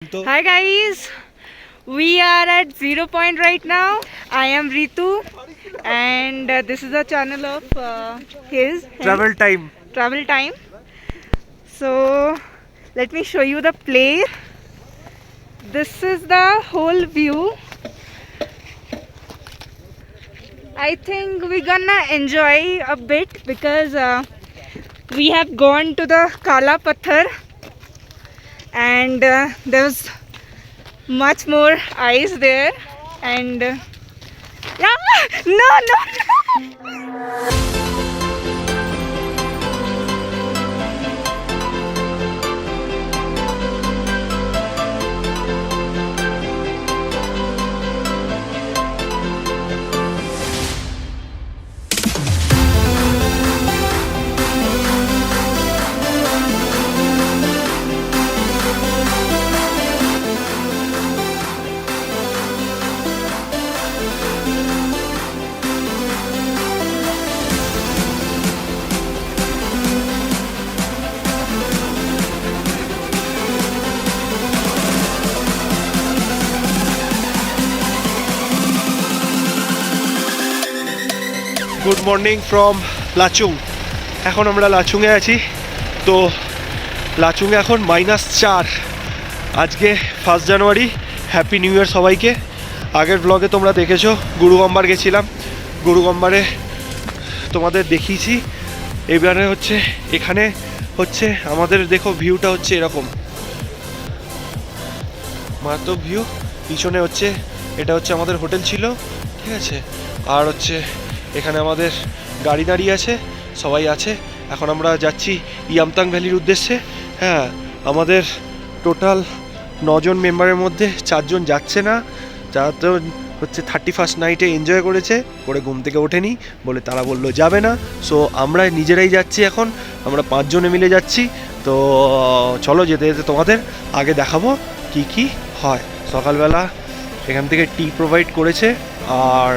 Hi guys, we are at 0 point right now. I am Ritu and this is the channel of his travel time. So let me show you the place. This is the whole view. I think we're gonna enjoy a bit because we have gone to the Kala Pathar and there's much more ice there and yeah, no. Good morning from Lachung. এখন আমরা লাচুংয়ে আছি। তো লাচুংয়ে এখন -4। আজকে 1 জানুয়ারি। Happy new year সবাইকে। আগের ব্লগে তোমরা দেখেছো গুরুগম্বার গেছিলাম, গুরুগম্বারে তোমাদের দেখিয়েছি। এবারে হচ্ছে এখানে হচ্ছে আমাদের দেখো ভিউটা হচ্ছে এরকম মারাত্মক ভিউ। পিছনে হচ্ছে এটা হচ্ছে আমাদের হোটেল ছিল, ঠিক আছে। আর হচ্ছে এখানে আমাদের গাড়ি দাঁড়িয়ে আছে, সবাই আছে। এখন আমরা যাচ্ছি ইয়ামথাং ভ্যালির উদ্দেশ্যে। হ্যাঁ, আমাদের টোটাল 9 জন মেম্বারের মধ্যে 4 জন যাচ্ছে না, যারা তো হচ্ছে 31st নাইটে এনজয় করেছে, করে ঘুম থেকে ওঠেনি বলে তারা বললো যাবে না। সো আমরা নিজেরাই যাচ্ছি। এখন আমরা 5 জনে মিলে যাচ্ছি। তো চলো যেতে যেতে তোমাদের আগে দেখাবো কি কি হয়। সকালবেলা এখান থেকে টি প্রোভাইড করেছে আর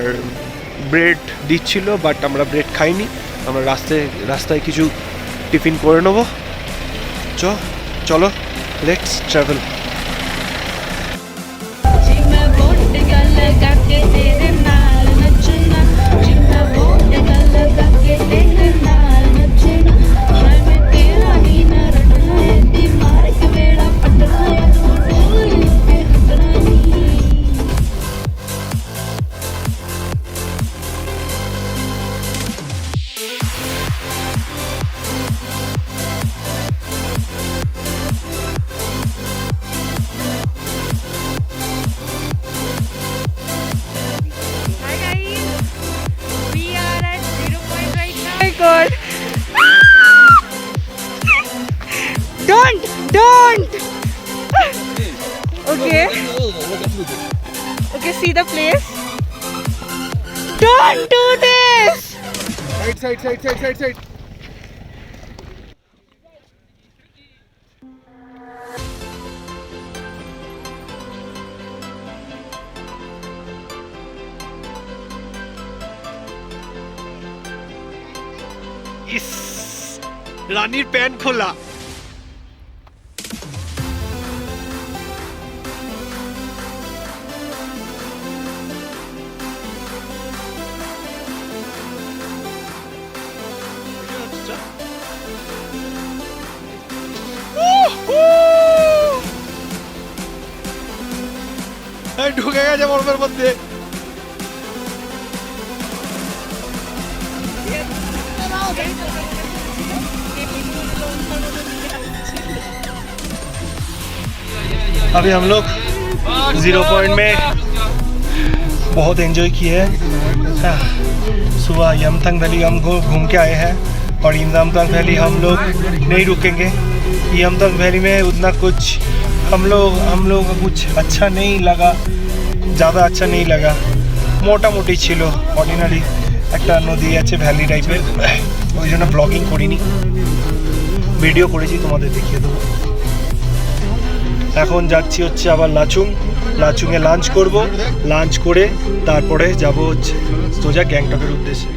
ব্রেড দিচ্ছিল, বাট আমরা ব্রেড খাইনি। আমরা রাস্তায় কিছু টিফিন করে নেবো। চলো let's travel. Don't. Okay, see the place. Don't do this. Side. ইস, রানীর প্যান্ট খোলা। ঢুকে গেছে বরফের মধ্যে। अभी हम लोग 0 पॉइंट में बहुत एंजॉय किए हैं। सुबह यमथांग वैली हम घूम के आए हैं और यमथांग वैली हम लोग नहीं रुकेंगे। यमथांग वैली में उतना कुछ हम लोग को कुछ अच्छा नहीं लगा, ज़्यादा अच्छा नहीं लगा। মোটামুটি ছিল, অর্ডিনারি একটা নদী আছে ভ্যালি টাইপের, ওই জন্য ব্লগিং করিনি, ভিডিও করেছি, তোমাদের দেখিয়ে দেবো। এখন যাচ্ছি হচ্ছে আবার লাচুংয়ে লাঞ্চ করব। লাঞ্চ করে তারপরে যাব হচ্ছে সোজা গ্যাংটকের উদ্দেশ্যে।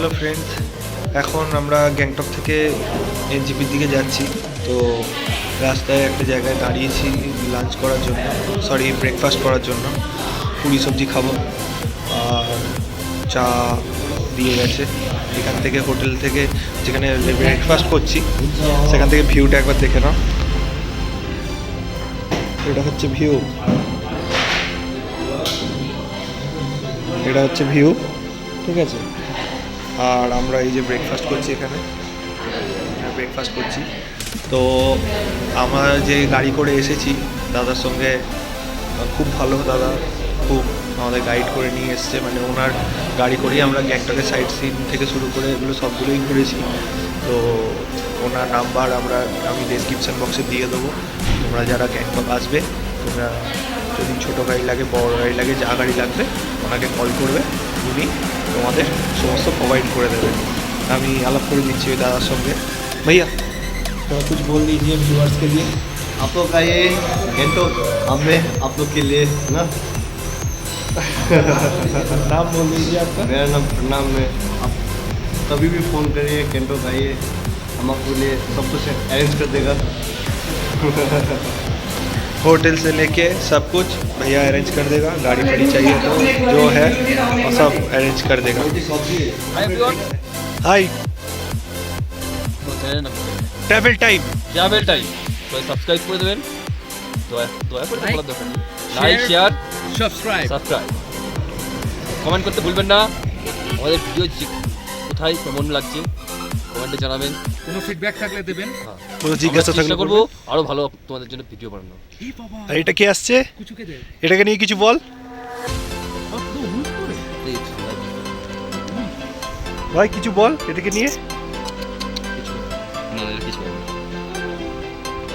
হ্যালো ফ্রেন্ডস, এখন আমরা গ্যাংটক থেকে এনজিপির দিকে যাচ্ছি। তো রাস্তায় একটা জায়গায় দাঁড়িয়েছি লাঞ্চ করার জন্য, সরি ব্রেকফাস্ট করার জন্য। পুরি সবজি খাবো আর চা দিয়ে গেছে। এখান থেকে হোটেল থেকে যেখানে ব্রেকফাস্ট করছি সেখান থেকে ভিউটা একবার দেখে নাও। এটা হচ্ছে ভিউ, এটা হচ্ছে ভিউ, ঠিক আছে। আর আমরা এই যে ব্রেকফাস্ট করছি এখানে ব্রেকফাস্ট করছি। তো আমরা যে গাড়ি করে এসেছি দাদার সঙ্গে, খুব ভালো দাদা, খুব আমাদের গাইড করে নিয়ে এসছে। মানে ওনার গাড়ি করেই আমরা গ্যাংটকের সাইট সিন থেকে শুরু করে এগুলো সবগুলোই ঘুরেছি। তো ওনার নাম্বার আমি ডেসক্রিপশান বক্সে দিয়ে দেবো। তোমরা যারা গ্যাংটক আসবে, তোমরা যদি ছোটো গাড়ি লাগে, বড় গাড়ি লাগে, যা গাড়ি লাগবে ওনাকে কল করবে, উনি তোমাদের সমস্ত প্রোভাইড করে দেবেন। আমি আলাপ করে দিচ্ছি ওই দাদার সঙ্গে। भैया तो कुछ बोल दीजिए व्यूअर्स के लिए। आप लोग आइए गैंगटॉक, हमें आप लोग के लिए ना। नाम बोल दीजिए आपका। मेरा नाम प्रणाम है। आप कभी भी फ़ोन करिए, गैंगटॉक आइए, हम आपके लिए सब कुछ अरेंज कर देगा। होटल से लेके सब कुछ भैया अरेंज कर देगा। गाड़ी फाड़ी चाहिए तो जो है वो सब अरेंज कर देगा। हाय ট্রাভেল টাইম তো সাবস্ক্রাইব করে দেবেন, দয়া করে বলার দরকার নেই। লাইক, শেয়ার, সাবস্ক্রাইব কমেন্ট করতে ভুলবেন না। আমাদের ভিডিও কোথায় কেমন লাগছে কমেন্টে জানাবেন। কোনো ফিডব্যাক থাকলে দেবেন। কোনো জিজ্ঞাসা থাকলে করবো আরো ভালো তোমাদের জন্য ভিডিও বানানো। আর এটা কে আসছে? এটাকে নিয়ে কিছু বল ভাই, কিছু বল এটাকে নিয়ে।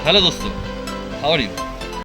हेलो दोस्तों, हाउ आर यू?